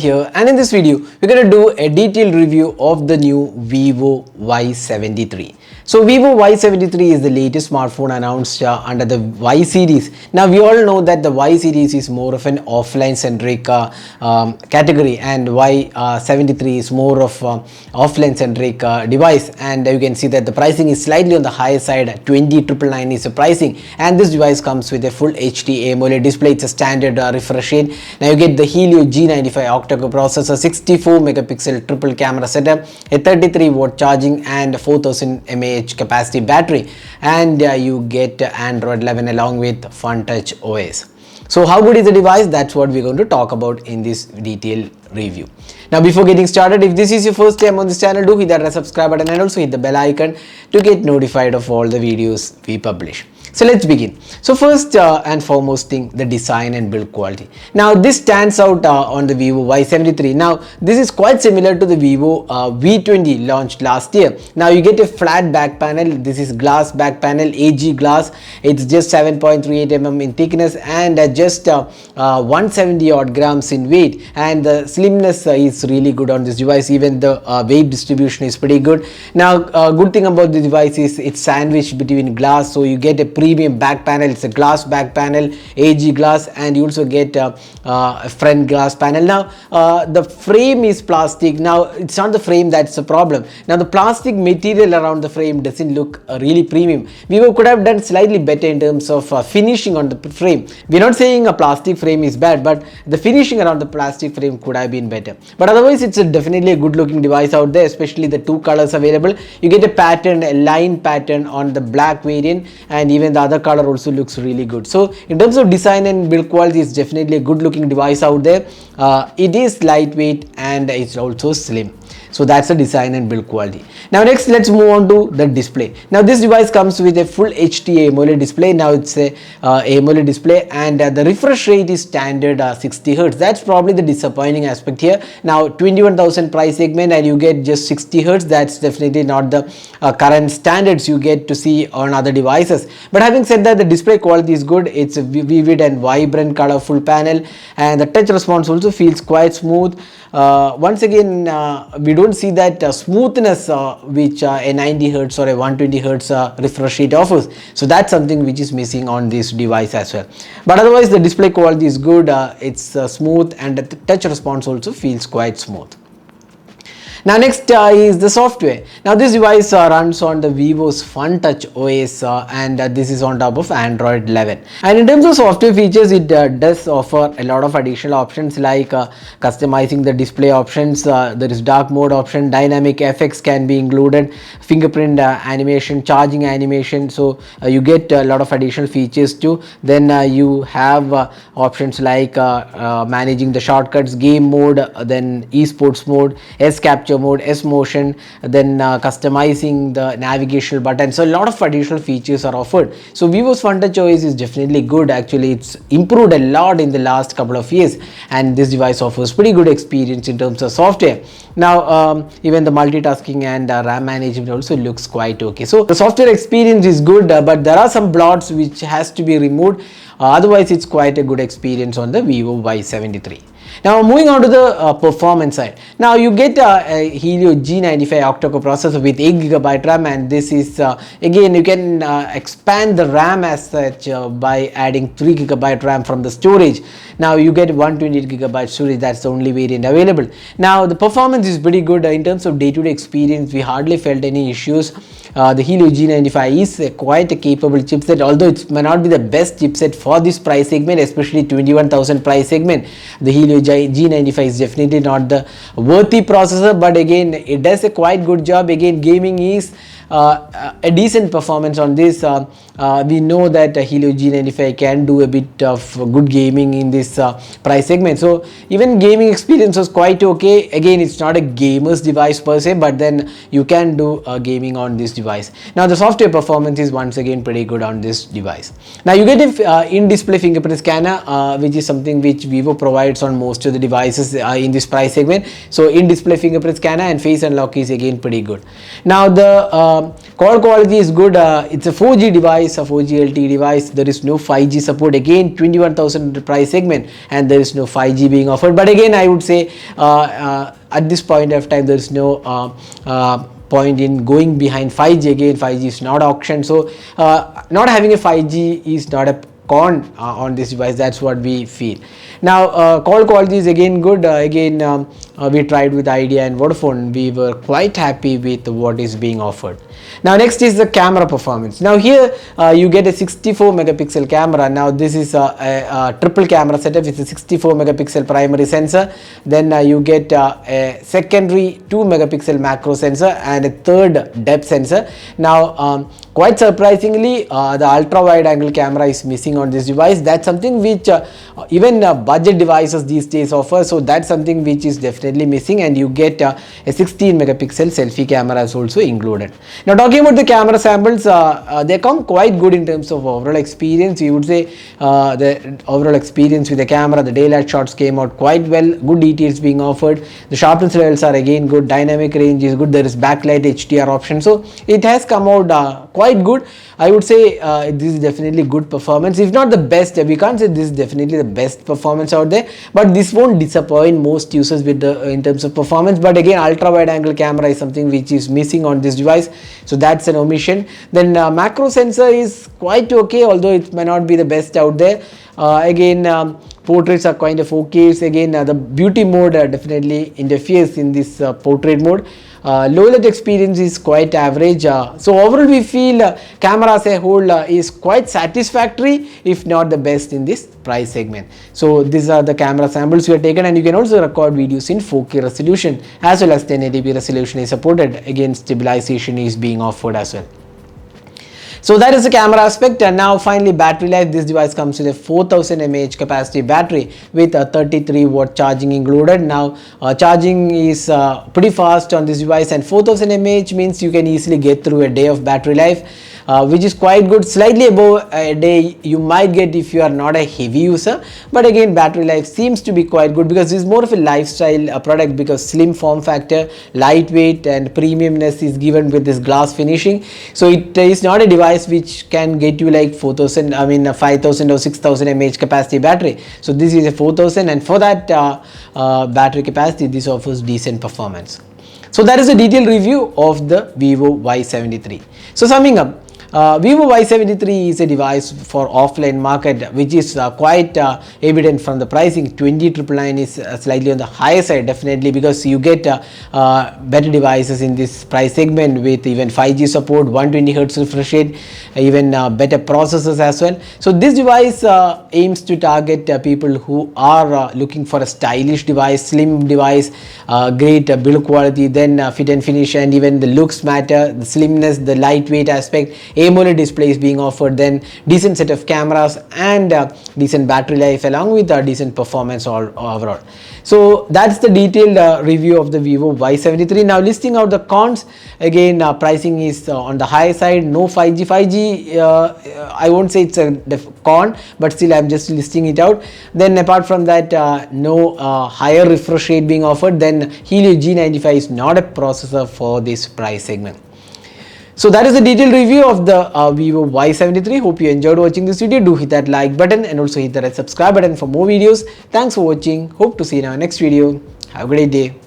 here, and in this video we're going to do a detailed review of the new Vivo Y73. So Vivo Y73 is the latest smartphone announced under the Y series. Now we all know that the Y series is more of an offline centric category, and Y73 is more of offline centric device, and you can see that the pricing is slightly on the higher side. 20,999 is the pricing, and this device comes with a full HD AMOLED display. It's a standard refresh rate. Now you get the Helio G95 octa-core processor, 64 megapixel triple camera setup, a 33 watt charging and 4000 mAh capacity battery, and you get Android 11 along with FunTouch OS. So how good is the device? That's what we're going to talk about in this detailed review. Now before getting started, if this is your first time on this channel, do hit that subscribe button and also hit the bell icon to get notified of all the videos we publish. So let's begin. So first and foremost thing, the design and build quality. Now this stands out on the Vivo Y73. Now this is quite similar to the Vivo V20 launched last year. Now you get a flat back panel. This is glass back panel, AG glass. It's just 7.38 mm in thickness and just 170 odd grams in weight, and the slimness is really good on this device. Even the weight distribution is pretty good. Now good thing about the device is it's sandwiched between glass, so you get a premium back panel. It's a glass back panel, AG glass, and you also get a front glass panel. Now the frame is plastic. Now it's not the frame that's the problem. Now the plastic material around the frame doesn't look really premium. Vivo could have done slightly better in terms of finishing on the frame. We're not saying a plastic frame is bad, but the finishing around the plastic frame could have been better. But otherwise it's definitely a good looking device out there, especially the two colors available. You get a pattern, a line pattern on the black variant, and even the other color also looks really good. So in terms of design and build quality, it's definitely a good looking device out there. It is lightweight and it's also slim. So that's the design and build quality. Now next, let's move on to the display. Now this device comes with a full HD AMOLED display. Now it's a AMOLED display, and the refresh rate is standard 60 Hz. That's probably the disappointing aspect here. Now 21,000 price segment and you get just 60 Hz. That's definitely not the current standards you get to see on other devices. But having said that, the display quality is good. It's a vivid and vibrant colorful panel, and the touch response also feels quite smooth. Once again, we don't see that smoothness which a 90 Hz or a 120 Hz refresh rate offers. So that's something which is missing on this device as well. But otherwise the display quality is good. It's smooth, and the touch response also feels quite smooth. Now next is the software. Now this device runs on the Vivo's FunTouch OS, and this is on top of Android 11. And in terms of software features, it does offer a lot of additional options like customizing the display options. There is dark mode option, dynamic effects can be included, fingerprint animation, charging animation. So you get a lot of additional features too. Then you have options like managing the shortcuts, game mode, then esports mode, S capture mode, S motion, then customizing the navigational button. So a lot of additional features are offered. So Vivo's FunTouch OS is definitely good. Actually it's improved a lot in the last couple of years, and this device offers pretty good experience in terms of software. Now even the multitasking and RAM management also looks quite okay. So the software experience is good, but there are some bloats which has to be removed. Otherwise it's quite a good experience on the Vivo Y73. Now moving on to the performance side. Now you get a Helio G95 octa-core processor with 8GB RAM, and this is again you can expand the RAM as such by adding 3GB RAM from the storage. Now you get 128GB storage. That's the only variant available. Now the performance is pretty good in terms of day-to-day experience. We hardly felt any issues. The Helio G95 is quite a capable chipset, although it may not be the best chipset for this price segment, especially 21,000 price segment. The Helio G95 is definitely not the worthy processor, but again it does a quite good job. Again, gaming is a decent performance on this. We know that Helio G95 can do a bit of good gaming in this price segment. So even gaming experience was quite okay. Again, it's not a gamer's device per se, but then you can do gaming on this device. Now the software performance is once again pretty good on this device. Now you get an in-display fingerprint scanner, which is something which Vivo provides on most of the devices in this price segment. So in-display fingerprint scanner and face unlock is again pretty good. Now the call quality is good. It's a 4G device, a 4G LTE device. There is no 5G support. Again, 21,000 price segment, and there is no 5G being offered. But again, I would say at this point of time, there is no point in going behind 5G. Again, 5G is not auction, so not having a 5G is not a con on this device. That's what we feel. Now call quality is again good. We tried with Idea and Vodafone. We were quite happy with what is being offered. Now next is the camera performance. Now here you get a 64 megapixel camera. Now this is a triple camera setup. It's a 64 megapixel primary sensor. Then you get a secondary 2 megapixel macro sensor and a third depth sensor. Now quite surprisingly, the ultra wide angle camera is missing on this device. That's something which even budget devices these days offer. So that's something which is definitely missing, and you get a 16 megapixel selfie camera is also included. Now talking about the camera samples, they come quite good in terms of overall experience. You would say the overall experience with the camera, the daylight shots came out quite well. Good details being offered. The sharpness levels are again good. Dynamic range is good. There is backlight HDR option. So it has come out quite good. I would say this is definitely good performance. If not the best, we can't say this is definitely the best performance out there, but this won't disappoint most users with the in terms of performance. But again, ultra wide angle camera is something which is missing on this device, so that's an omission. Then macro sensor is quite okay, although it may not be the best out there. Portraits are kind of okay. Again, the beauty mode definitely interferes in this portrait mode. Low light experience is quite average. So overall we feel camera as a whole is quite satisfactory, if not the best in this price segment. So these are the camera samples we have taken, and you can also record videos in 4K resolution as well as 1080p resolution is supported. Again, stabilization is being offered as well. So that is the camera aspect. And now finally, battery life. This device comes with a 4000 mAh capacity battery with a 33 watt charging included. Now charging is pretty fast on this device, and 4000 mAh means you can easily get through a day of battery life, which is quite good. Slightly above a day you might get if you are not a heavy user, but again battery life seems to be quite good because this is more of a lifestyle product, because slim form factor, lightweight and premiumness is given with this glass finishing. So it is not a device which can get you like 5000 or 6000 mAh capacity battery. So this is a 4000, and for that battery capacity this offers decent performance. So that is a detailed review of the Vivo Y73. So summing up, Vivo Y73 is a device for offline market, which is quite evident from the pricing. 20,999 is slightly on the higher side, definitely, because you get better devices in this price segment with even 5G support, 120Hz refresh rate, even better processors as well. So this device aims to target people who are looking for a stylish device, slim device, great build quality, then fit and finish, and even the looks matter, the slimness, the lightweight aspect. AMOLED display is being offered, then decent set of cameras and decent battery life along with decent performance overall. So that's the detailed review of the Vivo Y73. Now listing out the cons, again pricing is on the high side, no 5G. 5G I won't say it's a con, but still I'm just listing it out. Then apart from that, no higher refresh rate being offered. Then Helio G95 is not a processor for this price segment. So that is a detailed review of the Vivo Y73. Hope you enjoyed watching this video. Do hit that like button and also hit that subscribe button for more videos. Thanks for watching. Hope to see you in our next video. Have a great day.